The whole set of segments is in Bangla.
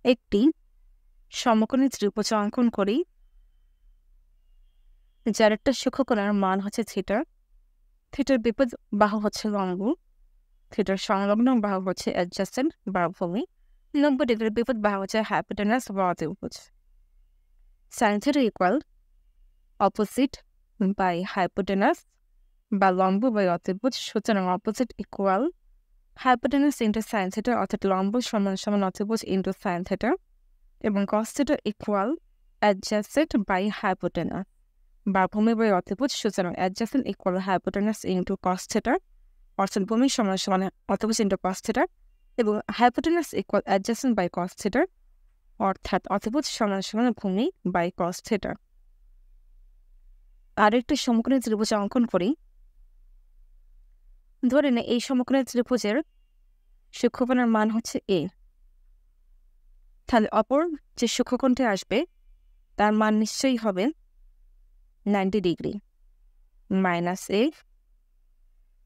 একটি সমকোণী ত্রিভুজ অঙ্কন করি যার একটা সূক্ষ্মকোণের মান হচ্ছে থিটা। থিটার বিপরীত বাহু হচ্ছে লম্ব, থিটার সংলগ্ন বাহু হচ্ছে অ্যাডজাসেন্ট বা ভূমি, 90 ডিগ্রির বিপরীত বাহু হচ্ছে হাইপোটেনাস বা অতিভুজ। Sine theta equal opposite by hypotenuse বা লম্ব বাই অতিভুজ। সুতরাং opposite equal hypotenuse into sine theta, অর্থাৎ লম্ব সমান সমান অতিভুজ ইন্টু সাইন থিটা, এবং cos theta equal adjacent by hypotenuse বা ভূমি বাই অতিভুজ। সুতরাং adjacent equal hypotenuse into cos theta, অর্থাৎ ভূমি সমান সমান অতিভুজ ইন্টু কস থিটা, এবং hypotenuse equal adjacent by cos theta, অর্থাৎ অতিভুজ সমান সমান ভূমি বাই কস থিটা। আরেকটি সমকোণী ত্রিভুজ অঙ্কন করি। ধরে নে এই সমকোণী ত্রিভুজের সূক্ষ্মকোণের মান হচ্ছে এ। তাহলে অপর যে সূক্ষ্মকোণটি আসবে তার মান নিশ্চয়ই হবে 90 ডিগ্রি মাইনাস এ।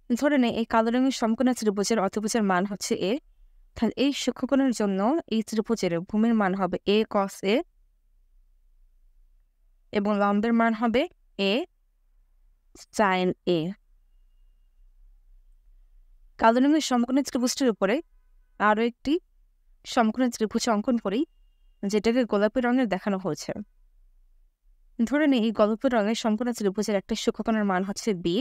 ধরে নে এই কালো রঙের সমকোণী ত্রিভুজের অতিভুজের মান হচ্ছে এ। তাহলে এই সূক্ষ্মকোণের জন্য এই ত্রিভুজের ভূমির মান হবে এ কস এ এবং লম্বের মান হবে এ সাইন এ। কালো রঙের সমকোণী ত্রিভুজটির উপরে আরও একটি সমকোণী ত্রিভুজ অঙ্কন করি যেটাকে গোলাপি রঙের দেখানো হয়েছে। ধরে নিই এই গোলাপি রঙের সমকোণী ত্রিভুজের একটা সূক্ষ্মকোণের মান হচ্ছে বি।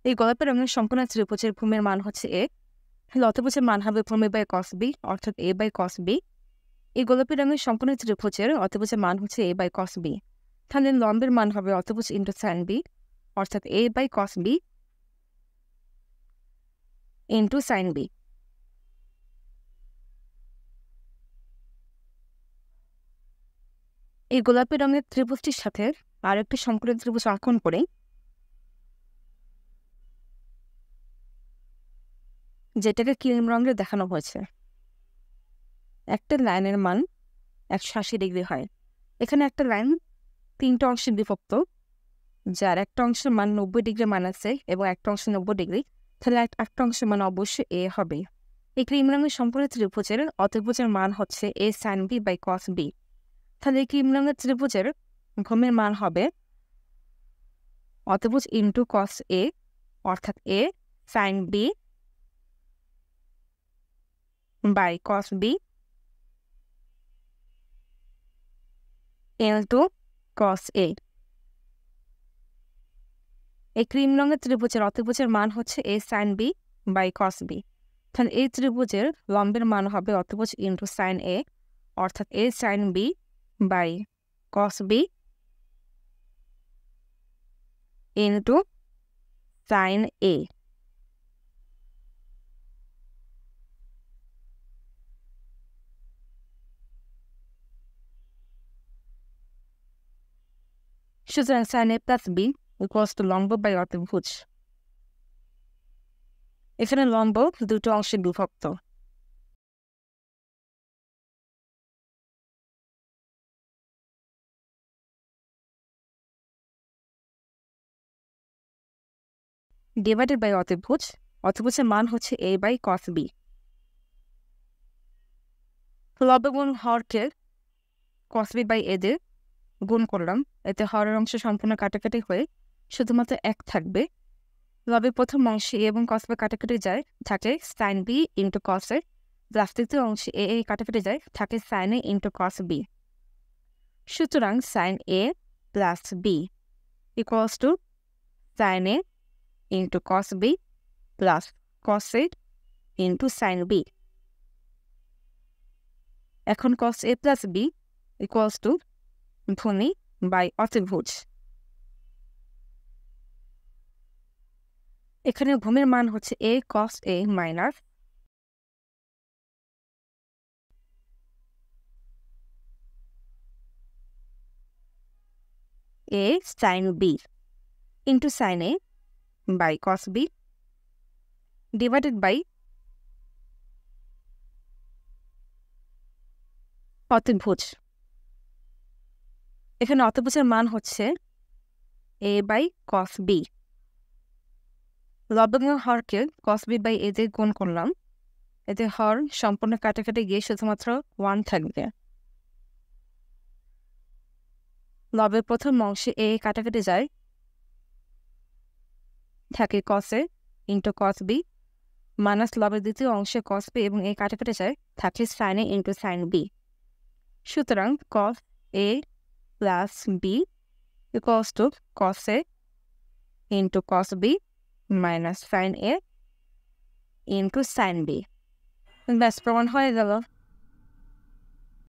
এই গোলাপি রঙের সমকোণী ত্রিভুজের ভূমির মান হচ্ছে এ। তাহলে অতিভুজের মান হবে ভূমি বাই কস বি, অর্থাৎ এ বাই কস বি। এই গোলাপি রঙের সমকোণী ত্রিভুজের অতিভুজের মান হচ্ছে এ বাই কস বি। তাহলে লম্বের মান হবে অতিভুজ ইন্টু সাইন বি, অর্থাৎ A by cos B into sine B. এই গোলাপি রঙের ত্রিভুজটির সাথে আর একটি সমকোণী ত্রিভুজ অঙ্কন করে যেটাকে ক্রিম রঙে দেখানো হয়েছে। একটা লাইনের মান 180 ডিগ্রি হয়। এখানে একটা লাইন 3টা অংশে বিভক্ত, যার একটা অংশের মান 90 ডিগ্রি মান আছে এবং একটা অংশে 90 ডিগ্রি। তাহলে একটা অংশের মান অবশ্যই এ হবে। এই ক্রিম রঙের সম্পূর্ণ ত্রিভুজের অতিভুজের মান হচ্ছে A sine B by cos B. তাহলে এই ক্রিম রঙের ত্রিভুজের ভূমির মান হবে অতিভুজ ইন্টু কস এ, অর্থাৎ A sine B by cos B into cos A. এই ক্রিম রঙের ত্রিভুজের অতিভুজের মান হচ্ছে A sine B by cos B. তাহলে এই ত্রিভুজের লম্বের মান হবে অতিভুজ ইন্টু সাইন এ, অর্থাৎ A sine B by cos B into sine A. সুতরাং sine A plus B equals to লম্ব বাই অতিভুজ। এখানে লম্ব দুটো অংশে বিভক্ত। ডিভাইডেড বাই অতিভুজ, অতিভুজের মান হচ্ছে এ বাই কস বি। লব এবং হরকে কস বি বাই এ দিয়ে গুণ করলাম, এতে হরের অংশ সম্পূর্ণ কাটাকাটি হয়ে শুধুমাত্র 1 থাকবে। লবের প্রথম অংশে এ এবং কস বি কাটাকাটি যায়, থাকে sine B into cos A, plus তৃতীয় অংশে এ কাটাকাটি যায়, থাকে sine A into cos B. সুতরাং sine A plus B equals to sine A into cos B plus cos A into sine B. এখন cos A plus B equals to ভূমি বাই অতিভুজ। এখানে ভূমির মান হচ্ছে A cos A minus A sine B into sine A by cos B divided by অতিভুজ। এখানে অতিভুজের মান হচ্ছে এ বাই কস বি। লব এবং হরকে কস বি বাই এ দিয়ে গুণ করলাম, এতে হর সম্পূর্ণ কাটাকাটি গিয়ে শুধুমাত্র 1 থাকবে। লবের প্রথম অংশে a কাটাকাটি যায়, থাকে cos a into cos b, minus লবের দ্বিতীয় অংশে cos b এবং a কাটাকাটি যায়, থাকে sin a into sin b। সুতরাং cos a plus b equals to cos a into cos b minus sin a into sin b। ব্যাস প্রমাণ হয়ে গেল।